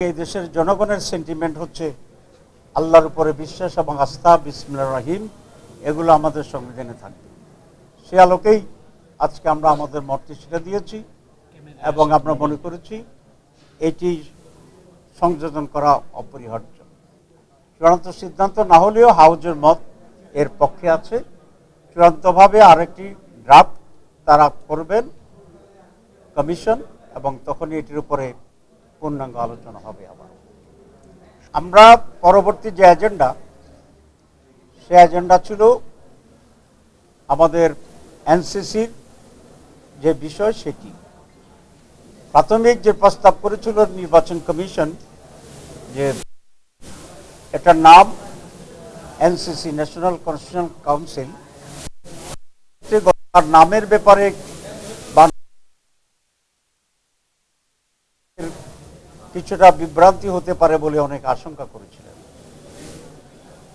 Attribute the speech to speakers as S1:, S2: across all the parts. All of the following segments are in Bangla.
S1: এই দেশের জনগণের সেন্টিমেন্ট হচ্ছে আল্লাহর উপরে বিশ্বাস এবং আস্থা, বিসমিল্লাহির রহিম, এগুলো আমাদের সংবিধানে থাকবে। সে আলোকেই আজকে আমরা আমাদের মতটা দিয়েছি এবং আমরা মনে করেছি এটি সংযোজন করা অপরিহার্য। চূড়ান্ত সিদ্ধান্ত না হলেও হাউজের মত এর পক্ষে আছে। চূড়ান্তভাবে আরেকটি ড্রাফট তারা করবেন কমিশন, এবং তখনই এটির উপরে পূর্ণাঙ্গ আলোচনা হবে। আবার আমরা পরবর্তী যে এজেন্ডা, সে এজেন্ডা ছিল আমাদের এনসিসির যে বিষয়, সেটি প্রাথমিক যে প্রস্তাব করেছিল নির্বাচন কমিশন, যে এটার নাম এনসিসি, ন্যাশনাল কনস্টিটিউশনাল কাউন্সিল, নামের ব্যাপারে কিছুটা বিভ্রান্তি হতে পারে বলে অনেক আশঙ্কা করেছিলেন।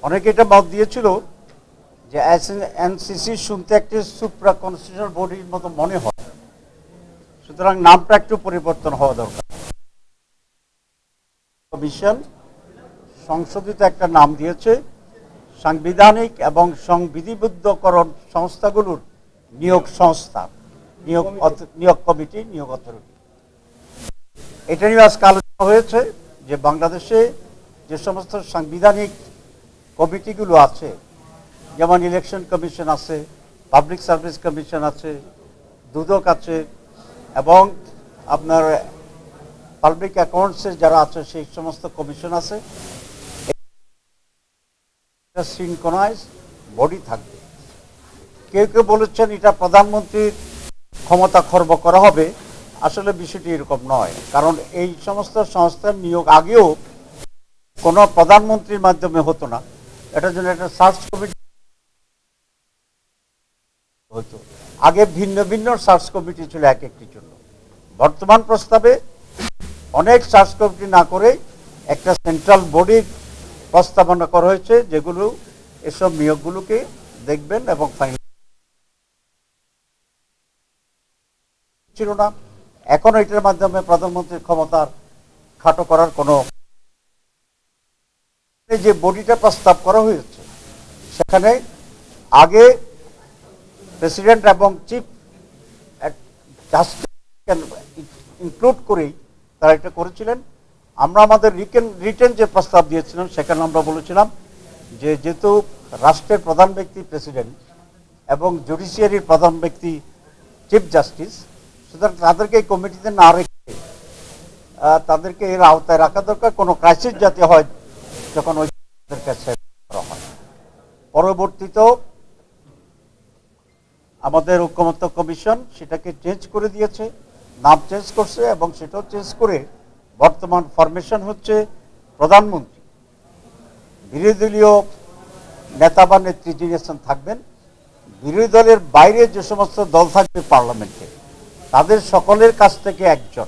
S1: অনেকে এটা মত দিয়েছিল যে এনসিসি শুনতে একটি সুপ্রা কনস্টিটিউশনাল বডির মতো মনে হয়, সুতরাং নামটা একটু পরিবর্তন হওয়া দরকার। কমিশন সংশোধিত একটা নাম দিয়েছে, সাংবিধানিক এবং সংবিধিবদ্ধকরণ সংস্থাগুলোর নিয়োগ সংস্থা, নিয়োগ কমিটি, নিয়োগ অথরিটি। এটা নিয়ে আজকে আলোচনা হয়েছে যে বাংলাদেশে যে সমস্ত সাংবিধানিক কমিটিগুলো আছে, যেমন ইলেকশন কমিশন আছে, পাবলিক সার্ভিস কমিশন আছে, দুদক আছে, এবং আপনার পাবলিক অ্যাকাউন্টসের যারা আছে সেই সমস্ত কমিশন আছে, সিনক্রোনাইজ বডি থাকবে। কেউ কেউ বলেছেন এটা প্রধানমন্ত্রীর ক্ষমতা খর্ব করা হবে। আসলে বিষয়টি এরকম নয়, কারণ এই সমস্ত সংস্থার নিয়োগ আগেও কোনো প্রধানমন্ত্রীর মাধ্যমে হতো না। এটার জন্য একটা সার্চ কমিটি হতো। আগে ভিন্ন ভিন্ন সার্চ কমিটি ছিল এক একটির জন্য। বর্তমান প্রস্তাবে অনেক সার্চ কমিটি না করে একটা সেন্ট্রাল বডির প্রস্তাবনা করা হয়েছে, যেগুলো এসব নিয়োগগুলোকে দেখবেন এবং ফাইনাল ছিল না। এখন এটার মাধ্যমে প্রধানমন্ত্রীর ক্ষমতার খাটো করার কোনো, যে বডিটা প্রস্তাব করা হয়েছে সেখানে আগে প্রেসিডেন্ট এবং চিফ জাস্টিস ইনক্লুড করেই তারা এটা করেছিলেন। আমরা আমাদের রিটেন যে প্রস্তাব দিয়েছিলাম সেখানে আমরা বলেছিলাম যে যেহেতু রাষ্ট্রের প্রধান ব্যক্তি প্রেসিডেন্ট এবং জুডিশিয়ারির প্রধান ব্যক্তি চিফ জাস্টিস, সুতরাং তাদেরকে এই কমিটিতে না রেখে তাদেরকে এর আওতায় রাখা দরকার। কোনো ক্রাইসিস যাতে হয় যখন ওই কাছে করা হয়। পরবর্তীতেও আমাদের ঐকমত্য কমিশন সেটাকে চেঞ্জ করে দিয়েছে, নাম চেঞ্জ করছে, এবং সেটাও চেঞ্জ করে বর্তমান ফরমেশন হচ্ছে প্রধানমন্ত্রী, বিরোধী দলীয় নেতা বা নেত্রী যিনি থাকবেন, বিরোধী দলের বাইরে যে সমস্ত দল থাকবে পার্লামেন্টে তাদের সকলের কাছ থেকে একজন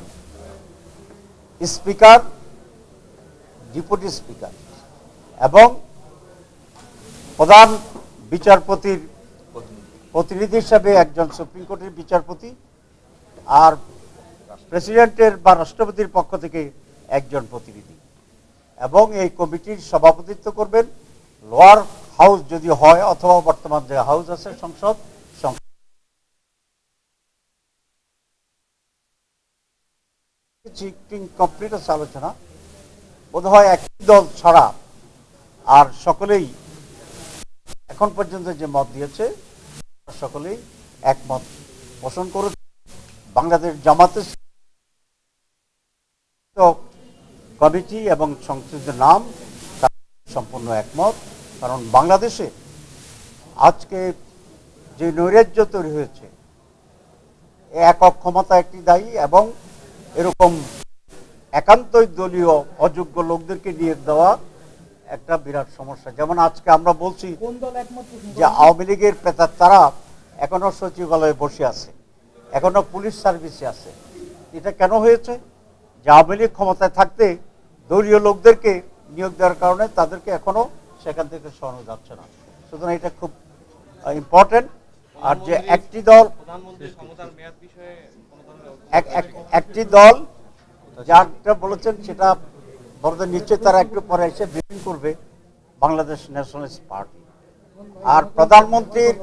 S1: স্পিকার, ডেপুটি স্পিকার এবং প্রধান বিচারপতির প্রতিনিধি হিসাবে একজন সুপ্রিম কোর্টের বিচারপতি, আর প্রেসিডেন্টের বা রাষ্ট্রপতির পক্ষ থেকে একজন প্রতিনিধি, এবং এই কমিটির সভাপতিত্ব করবেন লোয়ার হাউস যদি হয়, অথবা বর্তমান যে হাউস আছে সংসদ, কমপ্লিট আছে আলোচনা। বোধ হয় একটি দল ছাড়া আর সকলেই এখন পর্যন্ত যে মত দিয়েছে সকলেই একমত পোষণ করেছে। বাংলাদেশ জামাতের কমিটি এবং সংসদের নাম সম্পূর্ণ একমত, কারণ বাংলাদেশে আজকে যে নৈরাজ্য তৈরি হয়েছে, একক ক্ষমতা একটি দায়ী, এবং এরকম একান্তই দলীয় অযোগ্য লোকদেরকে নিয়োগ দেওয়া একটা বিরাট সমস্যা। যেমন আজকে আমরা বলছি যে আওয়ামী লীগের তারা এখনো সচিবালয়ে বসে আছে, এখনো পুলিশ সার্ভিসে আছে। এটা কেন হয়েছে? যে আওয়ামী লীগ ক্ষমতায় থাকতে দলীয় লোকদেরকে নিয়োগ দেওয়ার কারণে তাদেরকে এখনো সেখান থেকে সরানো যাচ্ছে না। সুতরাং এটা খুব ইম্পর্টেন্ট। আর যে একটি দল যারটা বলেছেন সেটা বড়দের নিচে তারা একটু পরে এসে ব্রিফিং করবে বাংলাদেশ ন্যাশনালিস্ট পার্টি। আর প্রধানমন্ত্রীর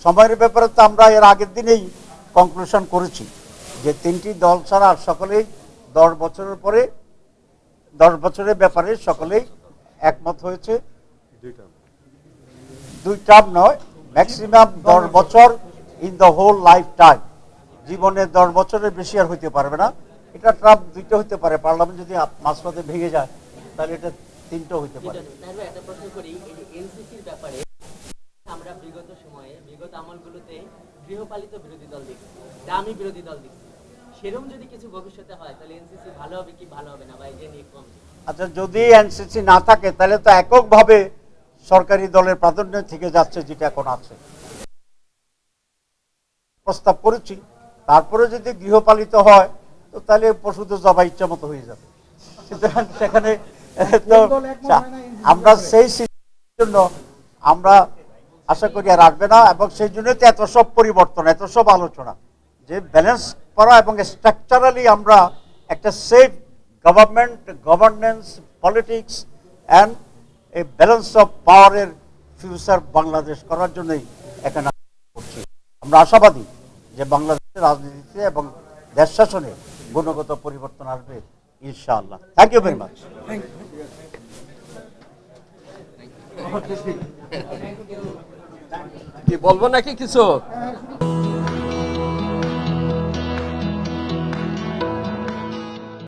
S1: সময়ের ব্যাপারে তো আমরা এর আগের দিনেই কনক্লুশন করেছি যে 3টি দল ছাড়া সকলেই 10 বছরের পরে 10 বছরের ব্যাপারে সকলেই একমত হয়েছে। 2 টার্ম নয়, ম্যাক্সিমাম 10 বছর in the whole life time, জীবনে 10 বছরের বেশি আর হইতে পারবে না। এটা টার্ম 2টা হইতে পারে, পার্লামেন্ট যদি মাঝপথে ভেঙে যায় তাহলে এটা 3টা হইতে পারে।
S2: একটা প্রশ্ন করি, এনসিসির ব্যাপারে আমরা বিগত সময়ে বিগত আমলগুলোতে গৃহপালিত বিরোধী দল দেখছি, দামি বিরোধী দল দেখছি। সেরকম যদি কিছু ভবিষ্যতে হয় তাহলে এনসিসি ভালো হবে কি ভালো হবে না, বা এই যে নিয়ে কম।
S1: আচ্ছা, যদি এনসিসি না থাকে তাহলে তো এককভাবে সরকারি দলের প্রাধান্য থেকে যাচ্ছে, যেটা এখন আছে। প্রস্তাব করেছি, তারপরে যদি গৃহপালিত হয় তো তাহলে পশুদের জবাই ইচ্ছা মতো হয়ে যাবে। সুতরাং সেখানে তো আমরা সেই জন্য আমরা আশা করি আর আসবে না, এবং সেই জন্য তো এত সব পরিবর্তন, এত সব আলোচনা যে ব্যালেন্স করা এবং স্ট্রাকচারালি আমরা একটা safe government, governance, politics and এই ব্যালেন্স অফ পাওয়ারের ফিউচার বাংলাদেশ করার জন্যই এখানে করছি। আমরা আশাবাদী যে বাংলাদেশের রাজনীতিতে এবং দেশ শাসনে গুণগত পরিবর্তন আসবে ইনশাআল্লাহ। Thank you very much.
S3: কি বলবো নাকি কিছু?